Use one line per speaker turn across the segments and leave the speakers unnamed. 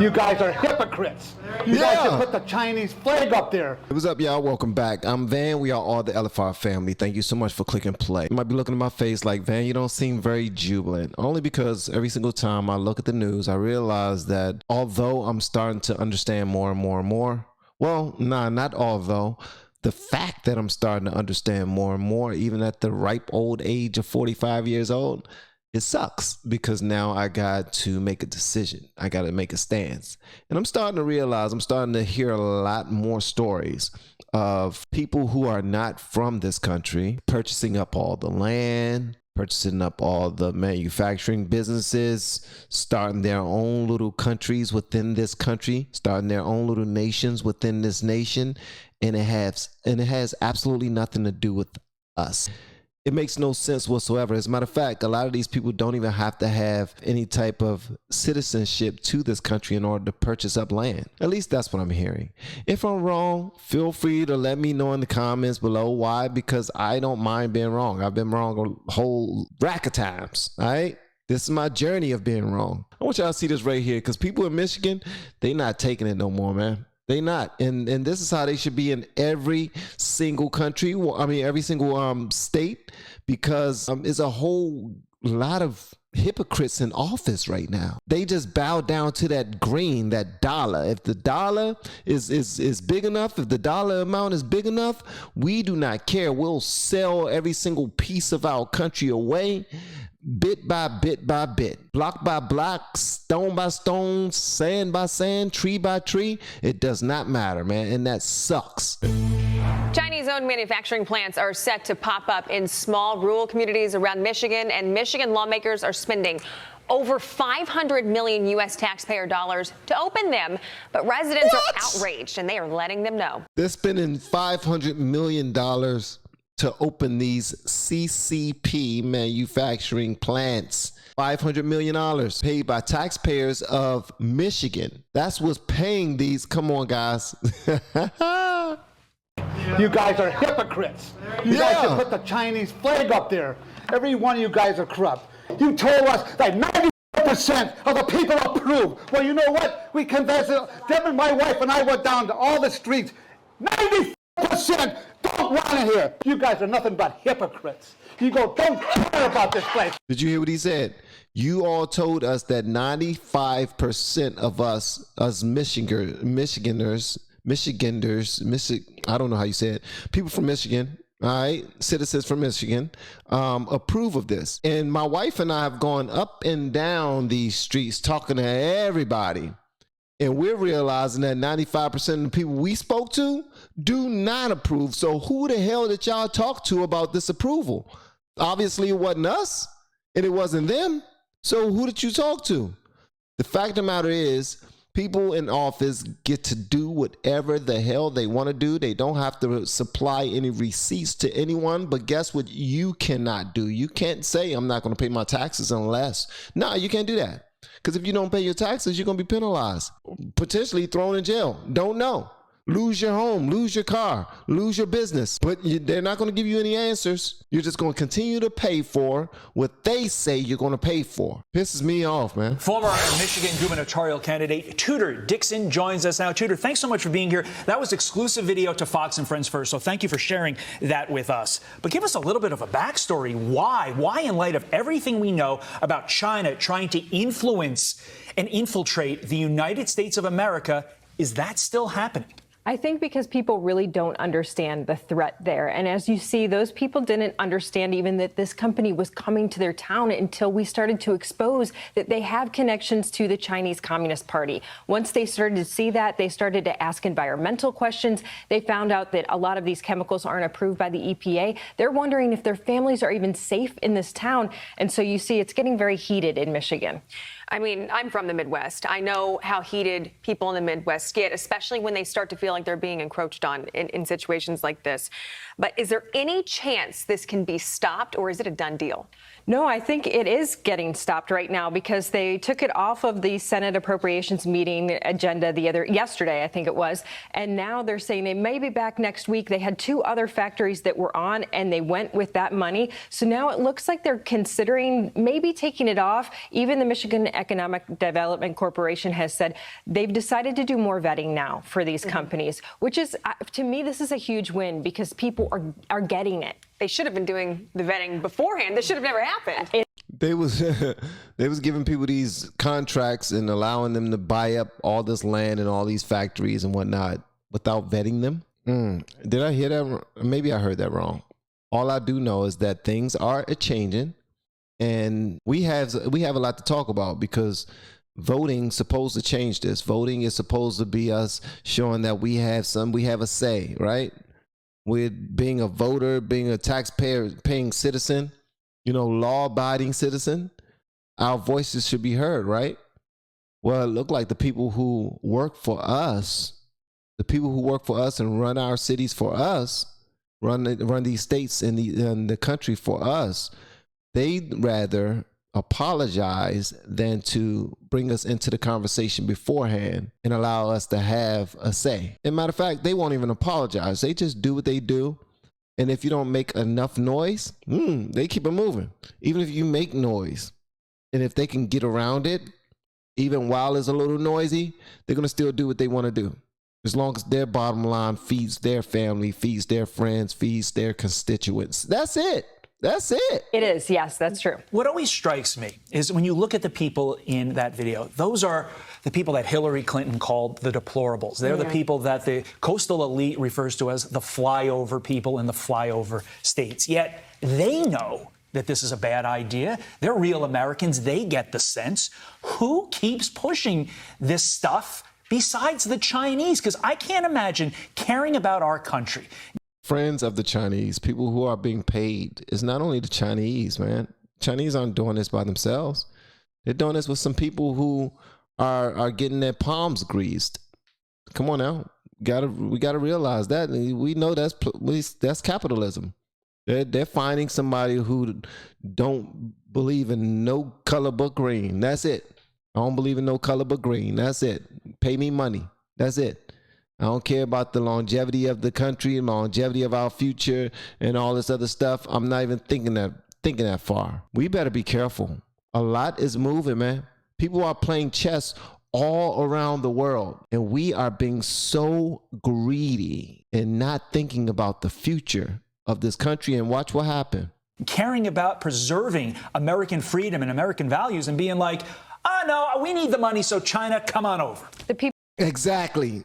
You guys are hypocrites. You guys should put the Chinese flag up there.
What's up, y'all? Welcome back. I'm Van. We are all the LFR family. Thank you so much for clicking play. You might be looking at my face like, Van, you don't seem very jubilant. Only because every single time I look at the news, I realize that although I'm starting to understand more and more and more, well, nah, not although, the fact that I'm starting to understand more and more, even at the ripe old age of 45 years old, it sucks because now I got to make a decision. I got to make a stance. And I'm starting to realize, I'm starting to hear a lot more stories of people who are not from this country purchasing up all the land, purchasing up all the manufacturing businesses, starting their own little countries within this country, starting their own little nations within this nation. And it has absolutely nothing to do with us. It makes no sense whatsoever. As a matter of fact, a lot of these people don't even have to have any type of citizenship to this country in order to purchase up land. At least that's what I'm hearing. If I'm wrong, feel free to let me know in the comments below. Why? Because I don't mind being wrong. I've been wrong a whole rack of times, all right? This is my journey of being wrong. I want y'all to see this right here because people in Michigan, they not taking it no more, man. They not, and this is how they should be in every single country. I mean, every single state, because it's a whole lot of hypocrites in office right now. They just bow down to that green, that dollar. If the dollar is big enough, if the dollar amount is big enough, we do not care. We'll sell every single piece of our country away. Bit by bit by bit, block by block, stone by stone, sand by sand, tree by tree. It does not matter, man, and that sucks.
Chinese-owned manufacturing plants are set to pop up in small rural communities around Michigan, and Michigan lawmakers are spending over 500 million U.S. taxpayer dollars to open them. But residents are outraged, and they are letting them know.
They're spending $500 million to open these CCP manufacturing plants. $500 million paid by taxpayers of Michigan. That's what's paying these. Come on, guys.
You guys are hypocrites. You guys should put the Chinese flag up there. Every one of you guys are corrupt. You told us that 90% of the people approve. Well, you know what? We convinced them, my wife and I went down to all the streets. 90% don't want to hear. You guys are nothing but hypocrites. You don't care about this place. Did you hear what he said?
You all told us that 95% of us Michiganders, I don't know how you say it, people from Michigan, all right, citizens from Michigan, approve of this. And my wife and I have gone up and down these streets talking to everybody. And we're realizing that 95% of the people we spoke to do not approve. So who the hell did y'all talk to about this approval? Obviously, it wasn't us, and it wasn't them. So who did you talk to? The fact of the matter is, people in office get to do whatever the hell they want to do. They don't have to supply any receipts to anyone. But guess what you cannot do? You can't say, I'm not going to pay my taxes unless. No, you can't do that. Because if you don't pay your taxes, you're going to be penalized, potentially thrown in jail. Don't know. Lose your home, lose your car, lose your business. But they're not going to give you any answers. You're just going to continue to pay for what they say you're going to pay for. Pisses me off, man.
Former Michigan gubernatorial candidate Tudor Dixon joins us now. Tudor, thanks so much for being here. That was exclusive video to Fox and Friends First, so thank you for sharing that with us. But give us a little bit of a backstory. Why? Why, in light of everything we know about China trying to influence and infiltrate the United States of America, is that still happening?
I think because people really don't understand the threat there. And as you see, those people didn't understand even that this company was coming to their town until we started to expose that they have connections to the Chinese Communist Party. Once they started to see that, they started to ask environmental questions. They found out that a lot of these chemicals aren't approved by the EPA. They're wondering if their families are even safe in this town. And so you see, it's getting very heated in Michigan.
I mean, I'm from the Midwest. I know how heated people in the Midwest get, especially when they start to feel like they're being encroached on in situations like this. But is there any chance this can be stopped, or is it a done deal?
No, I think it is getting stopped right now because they took it off of the Senate Appropriations meeting agenda yesterday, I think it was. And now they're saying they may be back next week. They had 2 other factories that were on and they went with that money. So now it looks like they're considering maybe taking it off. Even the Michigan Economic Development Corporation has said they've decided to do more vetting now for these companies, which is, to me, this is a huge win because people are getting it.
They should have been doing the vetting beforehand. This should have never happened.
They was giving people these contracts and allowing them to buy up all this land and all these factories and whatnot without vetting them. Did I hear that? Maybe I heard that wrong. All I do know is that things are changing, and we have a lot to talk about because voting supposed to change this. Voting is supposed to be us showing that we have a say, right? With being a voter, being a taxpayer-paying citizen, law-abiding citizen, our voices should be heard, right? Well, it looked like the people who work for us, and run our cities for us, run these states in the country for us, they'd rather apologize than to bring us into the conversation beforehand and allow us to have a say. As a matter of fact, they won't even apologize. They just do what they do. And if you don't make enough noise, they keep it moving. Even if you make noise, and if they can get around it, even while it's a little noisy, they're going to still do what they want to do. As long as their bottom line feeds their family, feeds their friends, feeds their constituents. That's it. That's it.
It is. Yes, that's true.
What always strikes me is when you look at the people in that video, those are the people that Hillary Clinton called the deplorables. They're the people that the coastal elite refers to as the flyover people in the flyover states. Yet they know that this is a bad idea. They're real Americans. They get the sense. Who keeps pushing this stuff besides the Chinese? Because I can't imagine caring about our country.
Friends of the Chinese, people who are being paid. It's not only the Chinese, man. Chinese aren't doing this by themselves. They're doing this with some people who are getting their palms greased. Come on now. We gotta realize that. We know that's capitalism. They're finding somebody who don't believe in no color but green. That's it. I don't believe in no color but green. That's it. Pay me money. That's it. I don't care about the longevity of the country, longevity of our future, and all this other stuff. I'm not even thinking that far. We better be careful. A lot is moving, man. People are playing chess all around the world, and we are being so greedy and not thinking about the future of this country. And watch what happens.
Caring about preserving American freedom and American values and being like, oh, no, we need the money, so China, come on over.
Exactly.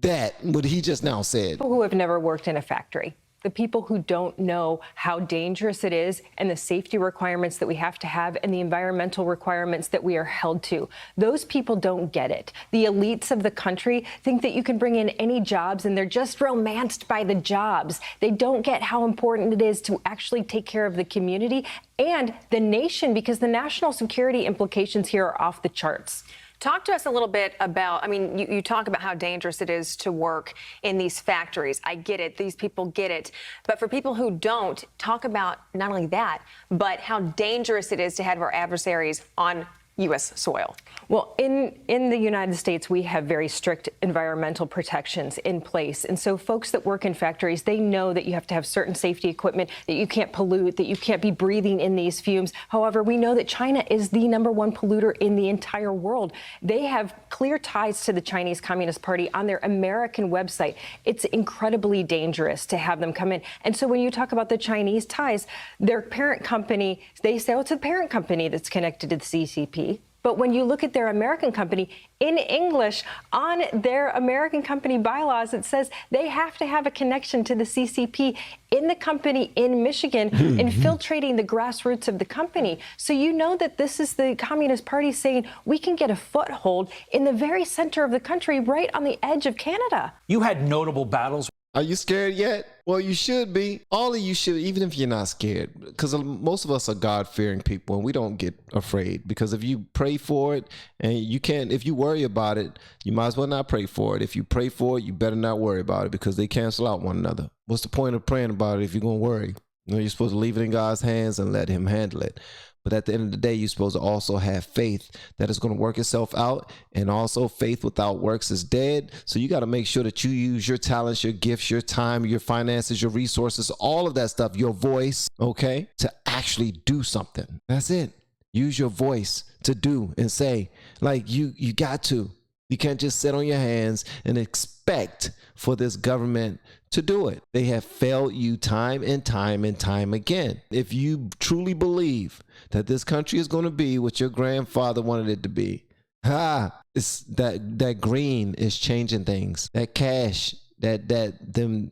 That what he just now said.
People who have never worked in a factory, the people who don't know how dangerous it is and the safety requirements that we have to have and the environmental requirements that we are held to. Those people don't get it. The elites of the country think that you can bring in any jobs and they're just romanced by the jobs. They don't get how important it is to actually take care of the community and the nation, because the national security implications here are off the charts.
Talk to us a little bit about, you talk about how dangerous it is to work in these factories. I get it. These people get it. But for people who don't, talk about not only that, but how dangerous it is to have our adversaries on U.S. soil.
Well, in the United States, we have very strict environmental protections in place. And so folks that work in factories, they know that you have to have certain safety equipment, that you can't pollute, that you can't be breathing in these fumes. However, we know that China is the #1 polluter in the entire world. They have clear ties to the Chinese Communist Party on their American website. It's incredibly dangerous to have them come in. And so when you talk about the Chinese ties, their parent company, they say, oh, it's a parent company that's connected to the CCP. But when you look at their American company, in English, on their American company bylaws, it says they have to have a connection to the CCP in the company in Michigan, infiltrating the grassroots of the company. So you know that this is the Communist Party saying we can get a foothold in the very center of the country, right on the edge of Canada.
You had notable battles.
Are you scared yet? Well, you should be. All of you should, even if you're not scared, because most of us are God-fearing people and we don't get afraid, because if you pray for it and you can't, if you worry about it, you might as well not pray for it. If you pray for it, you better not worry about it, because they cancel out one another. What's the point of praying about it if you're going to worry? You know, you're supposed to leave it in God's hands and let him handle it. But at the end of the day, you're supposed to also have faith that it's going to work itself out. And also faith without works is dead. So you got to make sure that you use your talents, your gifts, your time, your finances, your resources, all of that stuff, your voice, okay, to actually do something. That's it. Use your voice to do and say, like, you got to. You can't just sit on your hands and expect for this government to do it. They have failed you time and time and time again. If you truly believe that this country is going to be what your grandfather wanted it to be, it's that green is changing things. That cash, them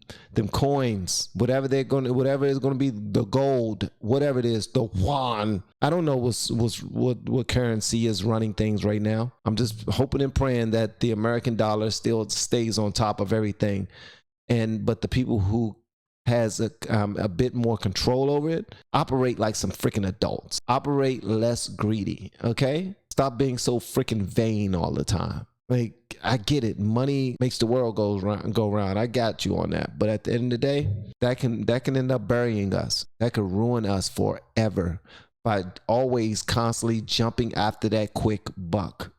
coins, whatever is going to be, the gold, whatever it is, the yuan. I don't know what currency is running things right now. I'm just hoping and praying that the American dollar still stays on top of everything. But the people who has a bit more control over it operate like some freaking adults. Operate less greedy, okay? Stop being so freaking vain all the time. Like, I get it. Money makes the world go round. I got you on that. But at the end of the day, that can end up burying us. That could ruin us forever by always constantly jumping after that quick buck.